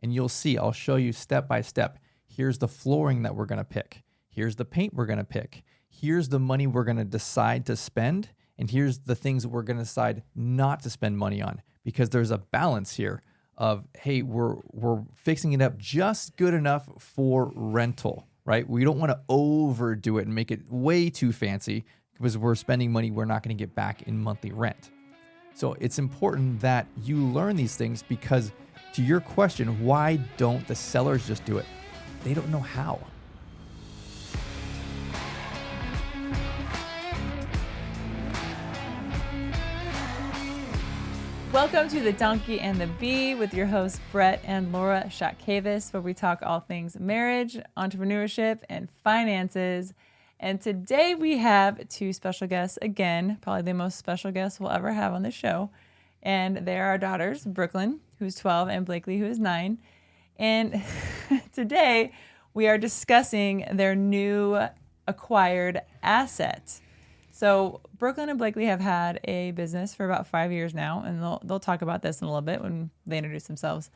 and you'll see, I'll show you step by step. Here's the flooring that we're going to pick. Here's the paint we're going to pick. Here's the money we're going to decide to spend. And here's the things we're going to decide not to spend money on, because there's a balance here of, hey, we're fixing it up just good enough for rental, right? We don't want to overdo it and make it way too fancy, because we're spending money we're not going to get back in monthly rent. So it's important that you learn these things, because to your question, why don't the sellers just do it? They don't know how. Welcome to The Donkey and the Bee with your hosts, Brett and Laura Shatkavis, where we talk all things marriage, entrepreneurship, and finances. And today we have two special guests, again, probably the most special guests we'll ever have on the show. And they are our daughters, Brooklyn, who's 12, and Blakely, who is 9. And today we are discussing their new acquired asset. So Brooklyn and Blakely have had a business for about 5 years now, and they'll talk about this in a little bit when they introduce themselves.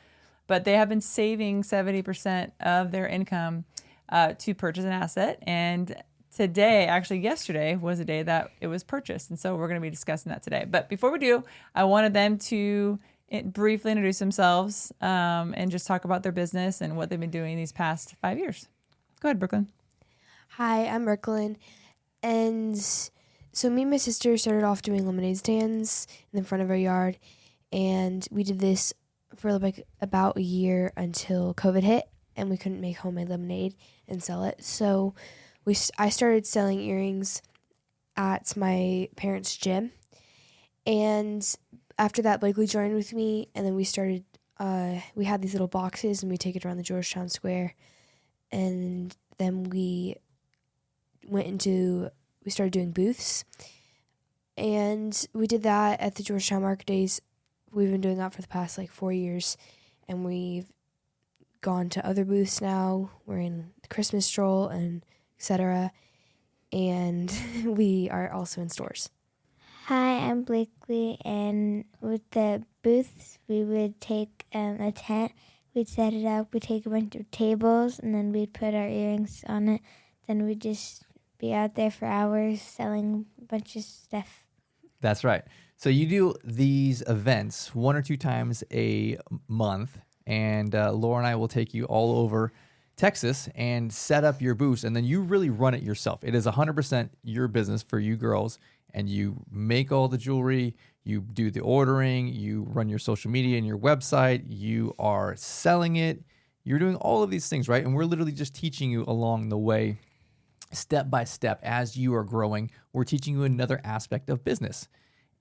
But they have been saving 70% of their income to purchase an asset. And today, actually yesterday, was the day that it was purchased. And so we're going to be discussing that today. But before we do, I wanted them to briefly introduce themselves and just talk about their business and what they've been doing these past 5 years. Go ahead, Brooklyn. Hi, I'm Brooklyn. And so me and my sister started off doing lemonade stands in the front of our yard. And we did this for like about a year until COVID hit and we couldn't make homemade lemonade and sell it. So I started selling earrings at my parents' gym. And after that, Blakely joined with me, and then we started, we had these little boxes, and we take it around the Georgetown Square. And then we started doing booths. And we did that at the Georgetown Market Days. We've been doing that for the past 4 years, and we've gone to other booths now. We're in the Christmas stroll and etc. And we are also in stores. Hi, I'm Blakely, and with the booths, we would take a tent, we'd set it up, we'd take a bunch of tables, and then we'd put our earrings on it. Then we'd just be out there for hours selling a bunch of stuff. That's right. So you do these events 1 or 2 times a month, and Laura and I will take you all over Texas and set up your booths, and then you really run it yourself. It is 100% your business for you girls, and you make all the jewelry, you do the ordering, you run your social media and your website, you are selling it, you're doing all of these things, right? And we're literally just teaching you along the way, step by step, as you are growing. We're teaching you another aspect of business.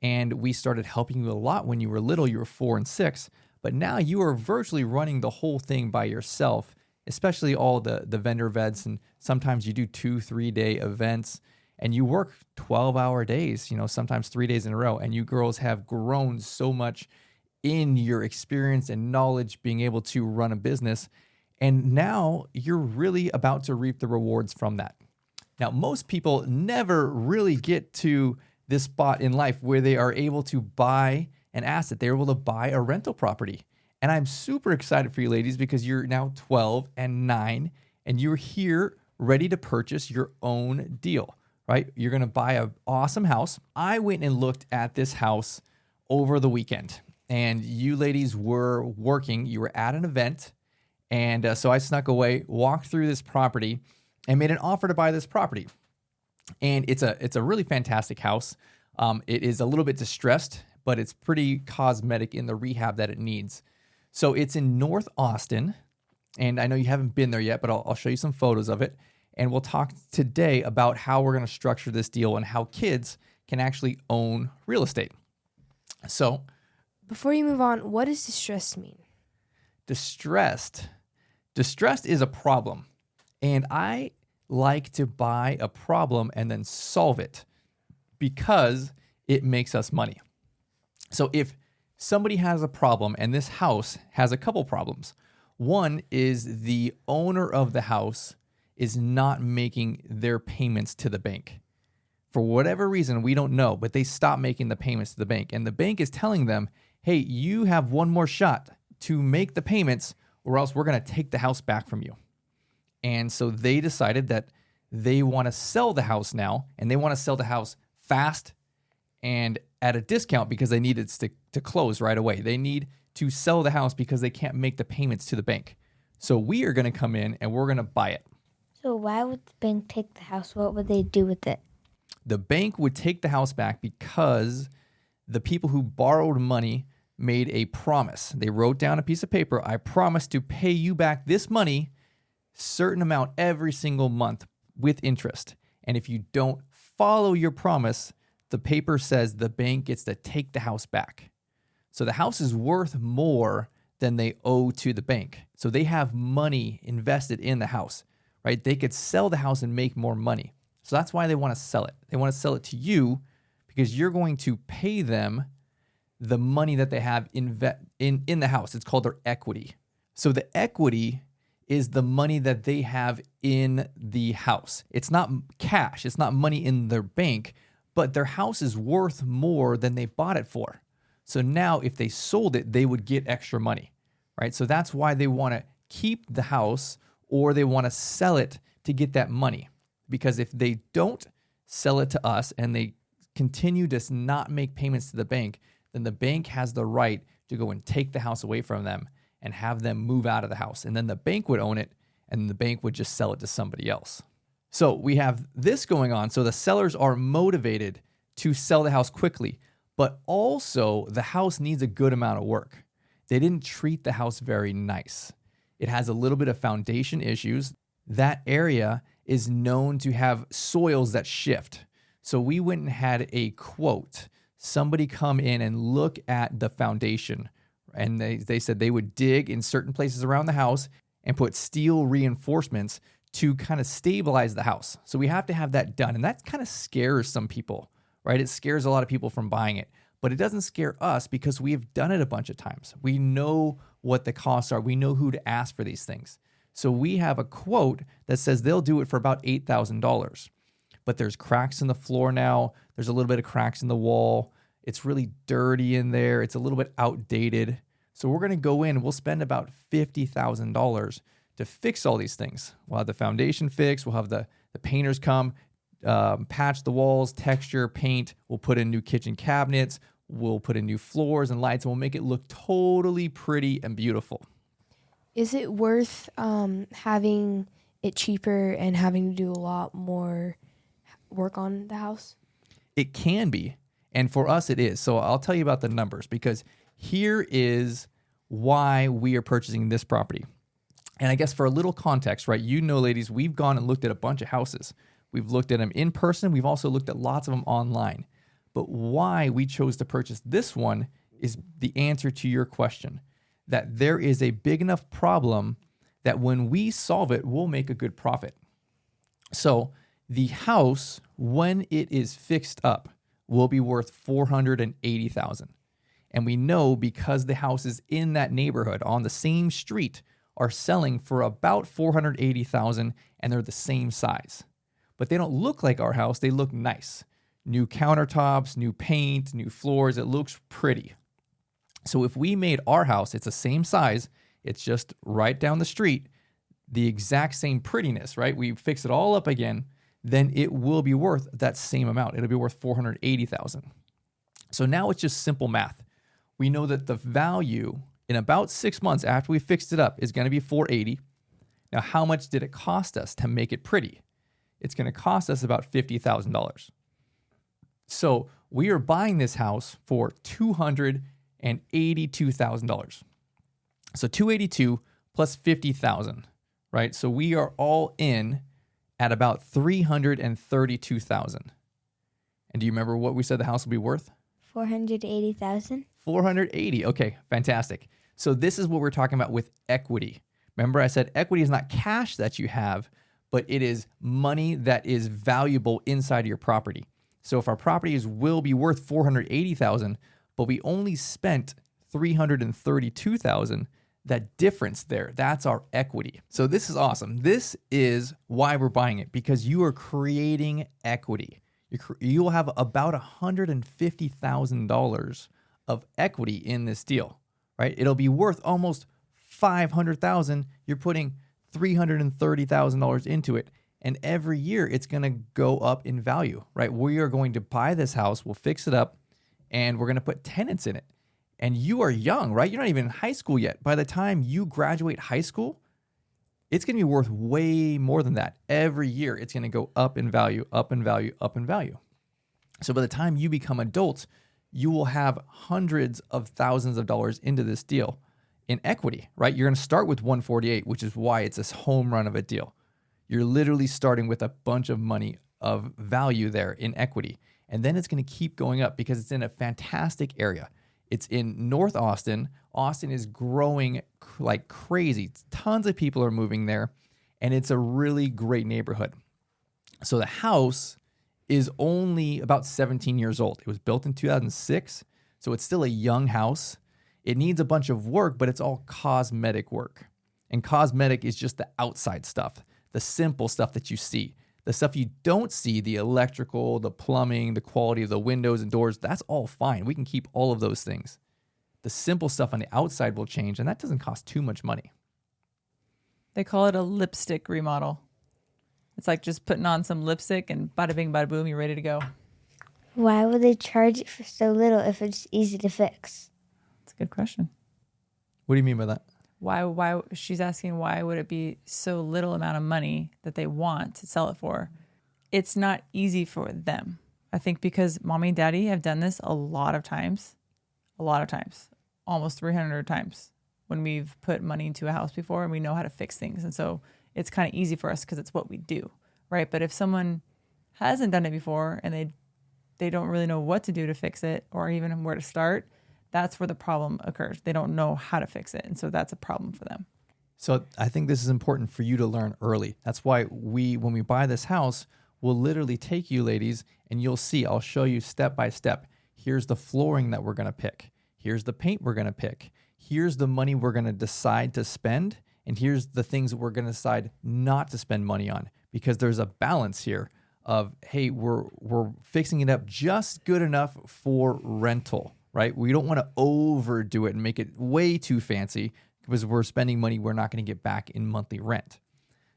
And we started helping you a lot when you were little. You were 4 and 6, but now you are virtually running the whole thing by yourself, especially all the vendor events. And sometimes you do 2-3 day events, and you work 12-hour days, sometimes 3 days in a row. And you girls have grown so much in your experience and knowledge being able to run a business. And now you're really about to reap the rewards from that. Now, most people never really get to this spot in life where they are able to buy an asset. They're able to buy a rental property. And I'm super excited for you ladies, because you're now 12 and 9, and you're here ready to purchase your own deal, right? You're going to buy an awesome house. I went and looked at this house over the weekend, and you ladies were working. You were at an event, and so I snuck away, walked through this property, and made an offer to buy this property. And it's a really fantastic house. It is a little bit distressed, but it's pretty cosmetic in the rehab that it needs. So it's in North Austin, and I know you haven't been there yet, but I'll show you some photos of it. And we'll talk today about how we're going to structure this deal and how kids can actually own real estate. So Before you move on, what does distressed mean? Distressed is a problem. And I like to buy a problem and then solve it, because it makes us money. So if somebody has a problem, and this house has a couple problems. One is the owner of the house is not making their payments to the bank. For whatever reason, we don't know, but they stop making the payments to the bank. And the bank is telling them, hey, you have one more shot to make the payments, or else we're going to take the house back from you. And so they decided that they want to sell the house now, and they want to sell the house fast and at a discount because they need it to close right away. They need to sell the house because they can't make the payments to the bank. So we are going to come in and we're going to buy it. So why would the bank take the house? What would they do with it? The bank would take the house back because the people who borrowed money made a promise. They wrote down a piece of paper, I promise to pay you back this money, certain amount every single month with interest. And if you don't follow your promise, the paper says the bank gets to take the house back. So the house is worth more than they owe to the bank. So they have money invested in the house, right? They could sell the house and make more money. So that's why they want to sell it. They want to sell it to you because you're going to pay them the money that they have in the house. It's called their equity. So the equity is the money that they have in the house. It's not cash. It's not money in their bank, but their house is worth more than they bought it for. So now if they sold it, they would get extra money, right? So that's why they want to keep the house or they want to sell it to get that money. Because if they don't sell it to us and they continue to not make payments to the bank, then the bank has the right to go and take the house away from them and have them move out of the house. And then the bank would own it and the bank would just sell it to somebody else. So we have this going on. So the sellers are motivated to sell the house quickly, but also the house needs a good amount of work. They didn't treat the house very nice. It has a little bit of foundation issues. That area is known to have soils that shift. So we went and had a quote, somebody come in and look at the foundation. And they said they would dig in certain places around the house and put steel reinforcements to kind of stabilize the house. So we have to have that done. And that kind of scares some people, right? It scares a lot of people from buying it. But it doesn't scare us because we've done it a bunch of times. We know what the costs are. We know who to ask for these things. So we have a quote that says they'll do it for about $8,000. But there's cracks in the floor now. There's a little bit of cracks in the wall. It's really dirty in there. It's a little bit outdated. So we're going to go in and we'll spend about $50,000 to fix all these things. We'll have the foundation fixed. We'll have the painters come, patch the walls, texture, paint. We'll put in new kitchen cabinets. We'll put in new floors and lights, and we'll make it look totally pretty and beautiful. Is it worth having it cheaper and having to do a lot more work on the house? It can be. And for us, it is. So I'll tell you about the numbers because here is why we are purchasing this property. And I guess for a little context, right? You know, ladies, we've gone and looked at a bunch of houses. We've looked at them in person. We've also looked at lots of them online. But why we chose to purchase this one is the answer to your question, that there is a big enough problem that when we solve it, we'll make a good profit. So the house, when it is fixed up, will be worth $480,000. And we know because the houses in that neighborhood on the same street are selling for about $480,000 and they're the same size. But they don't look like our house, they look nice. New countertops, new paint, new floors, it looks pretty. So if we made our house, it's the same size, it's just right down the street, the exact same prettiness, right? We fix it all up again, then it will be worth that same amount. It'll be worth $480,000. So now it's just simple math. We know that the value in about 6 months after we fixed it up is going to be $480,000. Now, how much did it cost us to make it pretty? It's going to cost us about $50,000. So we are buying this house for $282,000. So $282,000 plus $50,000, right? So we are all in at about $332,000. And do you remember what we said the house will be worth? $480,000. $480,000. Okay, fantastic. So this is what we're talking about with equity. Remember, I said equity is not cash that you have, but it is money that is valuable inside of your property. So if our properties will be worth $480,000, but we only spent $332,000, that difference there, that's our equity. So this is awesome. This is why we're buying it, because you are creating equity. You will have about $150,000 of equity in this deal, right? It'll be worth almost $500,000, you're putting $330,000 into it. And every year it's going to go up in value, right? We are going to buy this house, we'll fix it up, and we're going to put tenants in it. And you are young, right? You're not even in high school yet. By the time you graduate high school, it's going to be worth way more than that. Every year it's going to go up in value, up in value, up in value. So by the time you become adults, you will have hundreds of thousands of dollars into this deal in equity, right? You're going to start with 148, which is why it's this home run of a deal. You're literally starting with a bunch of money of value there in equity. And then it's going to keep going up because it's in a fantastic area. It's in North Austin. Austin is growing like crazy. Tons of people are moving there, and it's a really great neighborhood. So the house is only about 17 years old. It was built in 2006, so it's still a young house. It needs a bunch of work, but it's all cosmetic work. And cosmetic is just the outside stuff, the simple stuff that you see. The stuff you don't see, the electrical, the plumbing, the quality of the windows and doors, that's all fine. We can keep all of those things. The simple stuff on the outside will change, and that doesn't cost too much money. They call it a lipstick remodel. It's like just putting on some lipstick and bada bing, bada boom, you're ready to go. Why would they charge it for so little if it's easy to fix? That's a good question. What do you mean by that? Why she's asking why would it be so little amount of money that they want to sell it for? It's not easy for them. I think because mommy and daddy have done this a lot of times, almost 300 times when we've put money into a house before and we know how to fix things. And so it's kind of easy for us because it's what we do, right? But if someone hasn't done it before and they don't really know what to do to fix it or even where to start, that's where the problem occurs. They don't know how to fix it. And so that's a problem for them. So I think this is important for you to learn early. That's why when we buy this house, we'll literally take you ladies and you'll see, I'll show you step by step. Here's the flooring that we're going to pick. Here's the paint we're going to pick. Here's the money we're going to decide to spend. And here's the things that we're going to decide not to spend money on, because there's a balance here of, hey, we're fixing it up just good enough for rental, right? We don't want to overdo it and make it way too fancy because we're spending money we're not going to get back in monthly rent.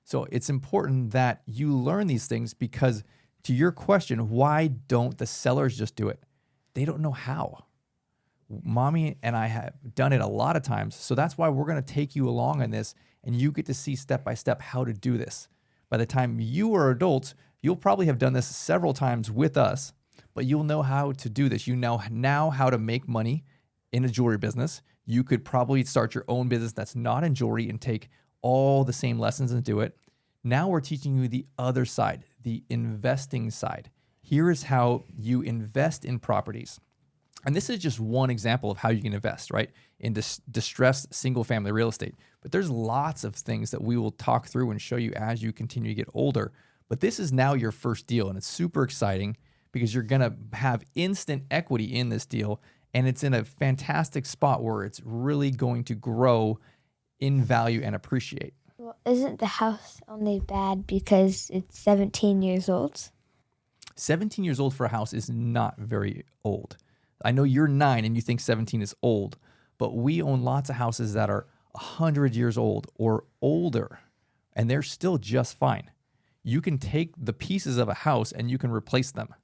So it's important that you learn these things because, to your question, why don't the sellers just do it? They don't know how. Mommy and I have done it a lot of times. So that's why we're going to take you along on this, and you get to see step by step how to do this. By the time you are adults, you'll probably have done this several times with us, but you'll know how to do this. You know now how to make money in a jewelry business. You could probably start your own business that's not in jewelry and take all the same lessons and do it. Now we're teaching you the other side, the investing side. Here is how you invest in properties. And this is just one example of how you can invest, right, in distressed single-family real estate. But there's lots of things that we will talk through and show you as you continue to get older. But this is now your first deal, and it's super exciting because you're going to have instant equity in this deal, and it's in a fantastic spot where it's really going to grow in value and appreciate. Well, isn't the house only bad because it's 17 years old? 17 years old for a house is not very old. I know you're 9 and you think 17 is old, but we own lots of houses that are 100 years old or older, and they're still just fine. You can take the pieces of a house and you can replace them,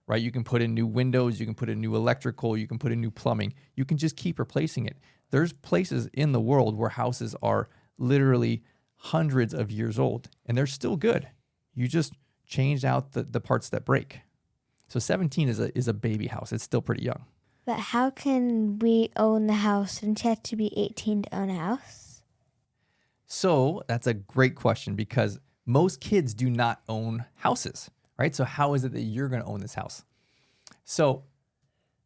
right? You can put in new windows, you can put in new electrical, you can put in new plumbing. You can just keep replacing it. There's places in the world where houses are literally hundreds of years old, and they're still good. You just change out the parts that break. So 17 is a baby house. It's still pretty young. But how can we own the house? Don't you have to be 18 to own a house? So that's a great question because most kids do not own houses, right? So how is it that you're going to own this house? So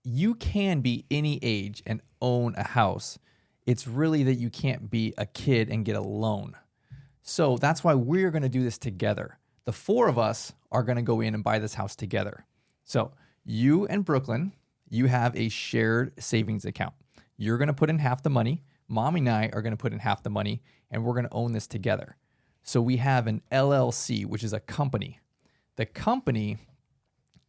you can be any age and own a house. It's really that you can't be a kid and get a loan. So that's why we're going to do this together. The 4 of us are going to go in and buy this house together. So you and Brooklyn, you have a shared savings account. You're going to put in half the money. Mommy and I are going to put in half the money, and we're going to own this together. So we have an LLC, which is a company. The company,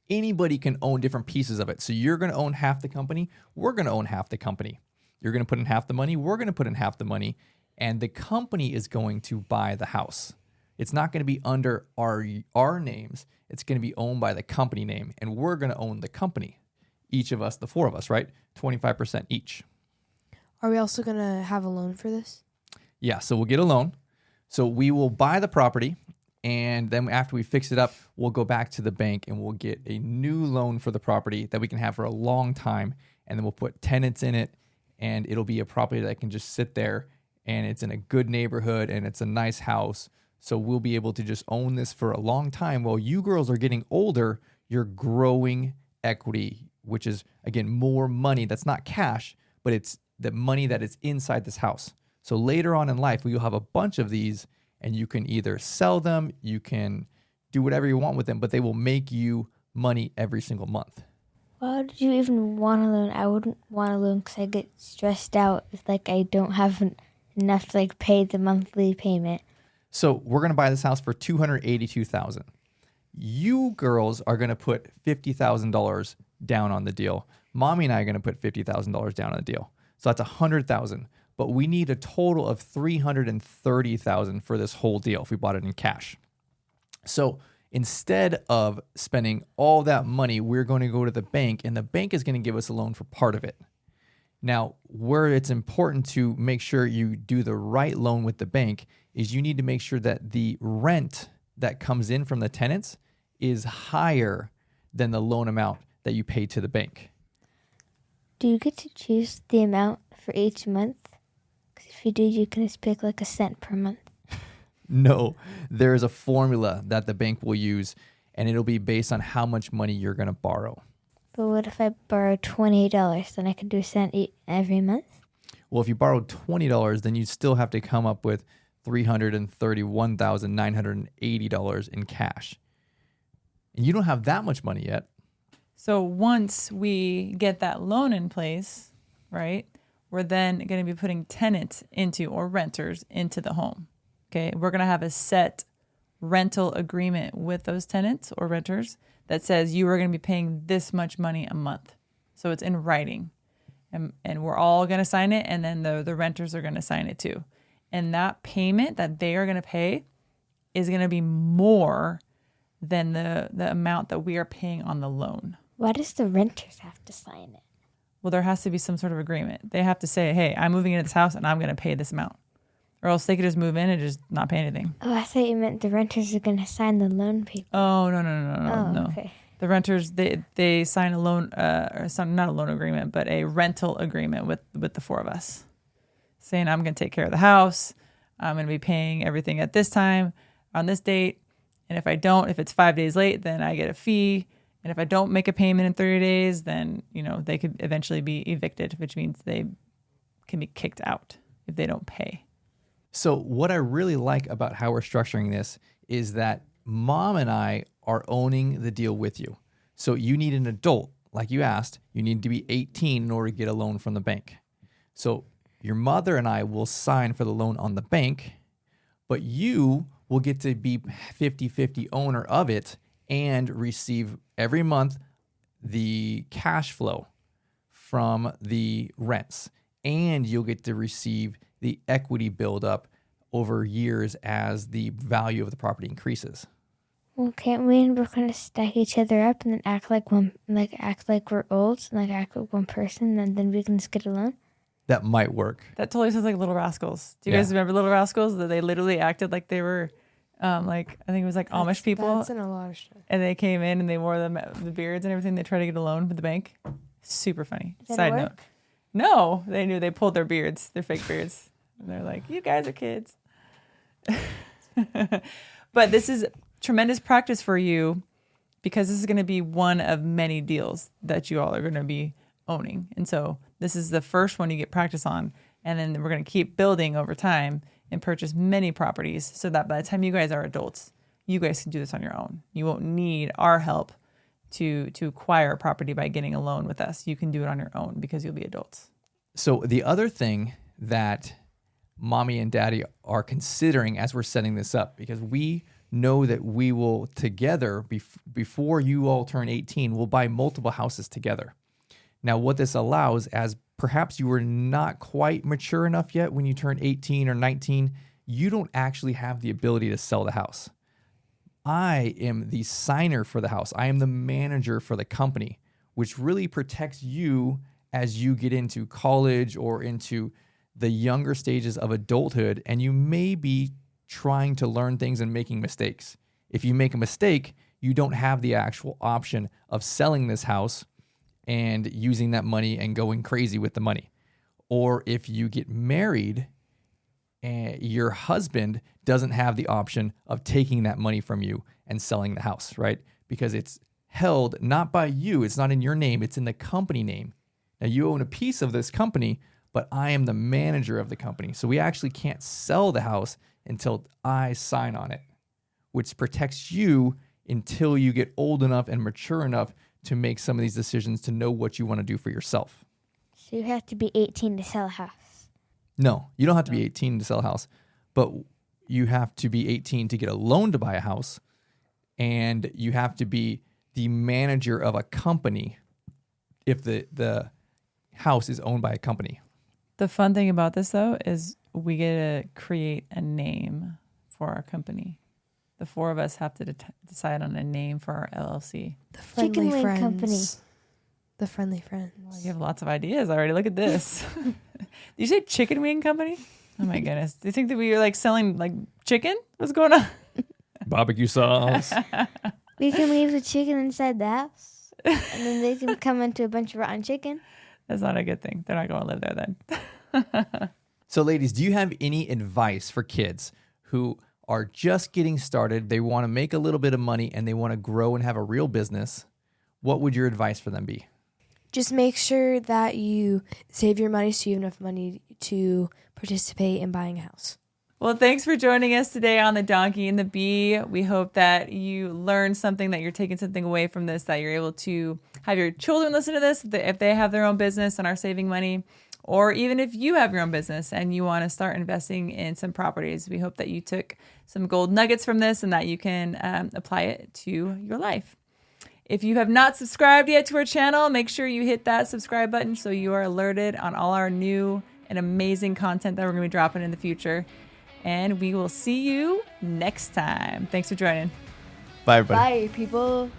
anybody can own different pieces of it. So you're going to own half the company. We're going to own half the company. You're going to put in half the money. We're going to put in half the money. and the company is going to buy the house. It's not going to be under our names. It's going to be owned by the company name, and we're going to own the company. Each of us, the four of us, right? 25% each. Are we also going to have a loan for this? Yeah, so we'll get a loan. So we will buy the property, and then after we fix it up, we'll go back to the bank and we'll get a new loan for the property that we can have for a long time, and then we'll put tenants in it, and it'll be a property that can just sit there, and it's in a good neighborhood, and it's a nice house. So we'll be able to just own this for a long time. While you girls are getting older, you're growing equity, which is, again, more money. That's not cash, but it's the money that is inside this house. So later on in life, you'll have a bunch of these, and you can either sell them, you can do whatever you want with them, but they will make you money every single month. Why would you even want a loan? I wouldn't want a loan because I get stressed out if like I don't have enough to like pay the monthly payment. So we're going to buy this house for $282,000. You girls are going to put $50,000 down on the deal. Mommy and I are going to put $50,000 down on the deal. So that's $100,000. But we need a total of $330,000 for this whole deal if we bought it in cash. So instead of spending all that money, we're going to go to the bank, and the bank is going to give us a loan for part of it. Now, where it's important to make sure you do the right loan with the bank is you need to make sure that the rent that comes in from the tenants is higher than the loan amount that you pay to the bank. Do you get to choose the amount for each month? Because if you do, you can just pick like a cent per month. No, there is a formula that the bank will use, and it'll be based on how much money you're going to borrow. But what if I borrow $20? Then I can do a cent every month? Well, if you borrowed $20, then you'd still have to come up with $331,980 in cash. And you don't have that much money yet. So once we get that loan in place, right, we're then going to be putting tenants into or renters into the home. Okay, we're going to have a set rental agreement with those tenants or renters that says you are going to be paying this much money a month. So it's in writing. And we're all going to sign it, and then the renters are going to sign it too. And that payment that they are going to pay is going to be more than the amount that we are paying on the loan. Why does the renters have to sign it? Well, there has to be some sort of agreement. They have to say, hey, I'm moving into this house and I'm going to pay this amount. Or else they could just move in and just not pay anything. Oh, I thought you meant the renters are going to sign the loan paper. Oh, no. Okay. The renters, they sign a loan, not a loan agreement, but a rental agreement with the four of us. Saying I'm going to take care of the house. I'm going to be paying everything at this time on this date. And if I don't, if it's 5 days late, then I get a fee. And if I don't make a payment in 30 days, then, they could eventually be evicted, which means they can be kicked out if they don't pay. So what I really like about how we're structuring this is that Mom and I are owning the deal with you. So you need an adult, like you asked. You need to be 18 in order to get a loan from the bank. So your mother and I will sign for the loan on the bank, but you will get to be 50-50 owner of it and receive every month the cash flow from the rents. And you'll get to receive the equity buildup over years as the value of the property increases. Well, can't we and Brooklyn stack each other up and then act like we're old and act like one person, and then we can just get a loan? That might work. That totally sounds like Little Rascals. Do you guys remember Little Rascals? That they literally acted like they were, I think it was Amish people. That's in a lot of stuff. And they came in and they wore the beards and everything. They tried to get a loan with the bank. Super funny. Did Side it note. work? No, they knew. They pulled their beards, their fake beards. And they're like, you guys are kids. But this is tremendous practice for you because this is going to be one of many deals that you all are going to be owning. And so this is the first one you get practice on. And then we're going to keep building over time and purchase many properties so that by the time you guys are adults, you guys can do this on your own. You won't need our help to acquire a property by getting a loan with us. You can do it on your own because you'll be adults. So the other thing that Mommy and Daddy are considering as we're setting this up, because we know that we will together, before you all turn 18, we'll buy multiple houses together. Now, what this allows, as perhaps you were not quite mature enough yet when you turned 18 or 19, you don't actually have the ability to sell the house. I am the signer for the house. I am the manager for the company, which really protects you as you get into college or into the younger stages of adulthood, and you may be trying to learn things and making mistakes. If you make a mistake, you don't have the actual option of selling this house and using that money and going crazy with the money. Or if you get married, and your husband doesn't have the option of taking that money from you and selling the house, right? Because it's held not by you, it's not in your name, it's in the company name. Now you own a piece of this company, but I am the manager of the company. So we actually can't sell the house until I sign on it, which protects you until you get old enough and mature enough to make some of these decisions to know what you want to do for yourself. So you have to be 18 to sell a house. No, you don't have to be 18 to sell a house, but you have to be 18 to get a loan to buy a house, and you have to be the manager of a company if the house is owned by a company. The fun thing about this, though, is we get to create a name for our company. The four of us have to decide on a name for our LLC. The Friendly Chicken Wing Friends. Company. The Friendly Friends. Well, you have lots of ideas already. Look at this. Did you say Chicken Wing Company? Oh my goodness. Do you think that we were like selling like chicken? What's going on? Barbecue sauce. We can leave the chicken inside the house, and then they can come into a bunch of rotten chicken. That's not a good thing. They're not going to live there then. So ladies, do you have any advice for kids who are just getting started? They want to make a little bit of money and they want to grow and have a real business. What would your advice for them be? Just make sure that you save your money so you have enough money to participate in buying a house. Well, thanks for joining us today on The Donkey and the Bee. We hope that you learned something, that you're taking something away from this, that you're able to have your children listen to this if they have their own business and are saving money, or even if you have your own business and you want to start investing in some properties. We hope that you took some gold nuggets from this and that you can apply it to your life. If you have not subscribed yet to our channel, make sure you hit that subscribe button so you are alerted on all our new and amazing content that we're going to be dropping in the future. And we will see you next time. Thanks for joining. Bye, everybody. Bye, people.